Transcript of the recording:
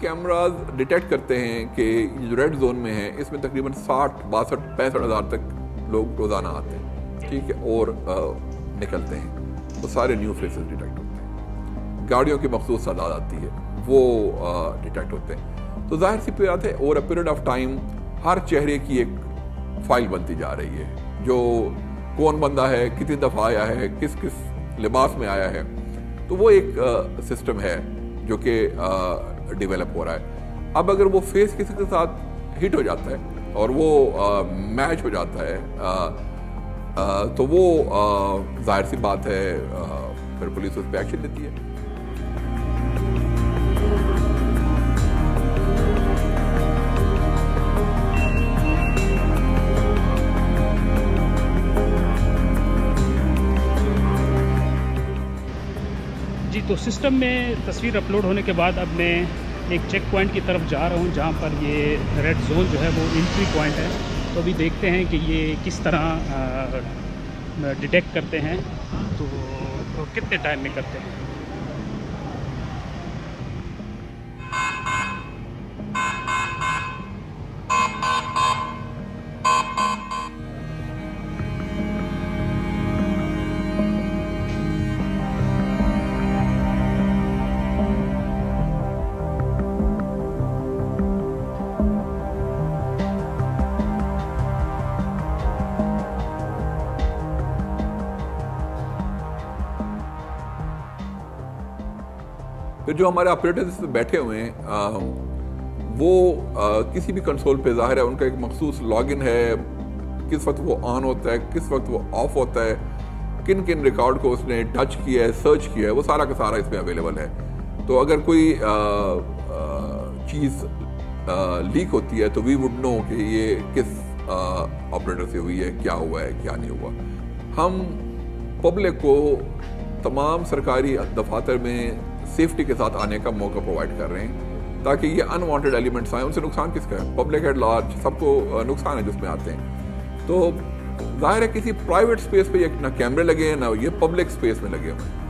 Cameras detect करते हैं कि जो रेड जोन में है इसमें तकरीबन 60, 62, 65 हज़ार तक लोग रोज़ाना आते हैं, ठीक है, और निकलते हैं, तो सारे न्यू फेसेस डिटेक्ट होते हैं। गाड़ियों की मखसूस तादाद आती है, वो डिटेक्ट होते हैं। तो जाहिर सी बात है over a period of time हर चेहरे की एक फाइल बनती जा रही है, जो कौन बंदा है, कितनी दफ़ा आया है, किस किस लिबास में आया है, तो वो एक सिस्टम है जो कि डेवलप हो रहा है। अब अगर वो फेस किसी के साथ हिट हो जाता है और वो मैच हो जाता है तो वो जाहिर सी बात है फिर पुलिस उस पर एक्शन लेती है। जी, तो सिस्टम में तस्वीर अपलोड होने के बाद अब मैं एक चेक पॉइंट की तरफ जा रहा हूँ जहाँ पर ये रेड जोन जो है वो एंट्री पॉइंट है। तो अभी देखते हैं कि ये किस तरह डिटेक्ट करते हैं, तो कितने टाइम में करते हैं। फिर जो हमारे ऑपरेटर्स बैठे हुए हैं वो किसी भी कंसोल पे जाहिर है उनका एक मखसूस लॉगिन है, किस वक्त वो ऑन होता है, किस वक्त वो ऑफ होता है, किन किन रिकॉर्ड को उसने टच किया है, सर्च किया है, वो सारा का सारा इसमें अवेलेबल है। तो अगर कोई चीज़ लीक होती है तो वी वुड नो कि ये किस ऑपरेटर से हुई है, क्या हुआ है, क्या नहीं हुआ। हम पब्लिक को तमाम सरकारी दफातर में सेफ्टी के साथ आने का मौका प्रोवाइड कर रहे हैं ताकि ये अनवांटेड एलिमेंट्स आए, उनसे नुकसान किसका है, पब्लिक एट लार्ज, सबको नुकसान है जिसमें आते हैं। तो जाहिर है किसी प्राइवेट स्पेस पे ये ना कैमरे लगे हैं ना ये पब्लिक स्पेस में लगे हुए हैं।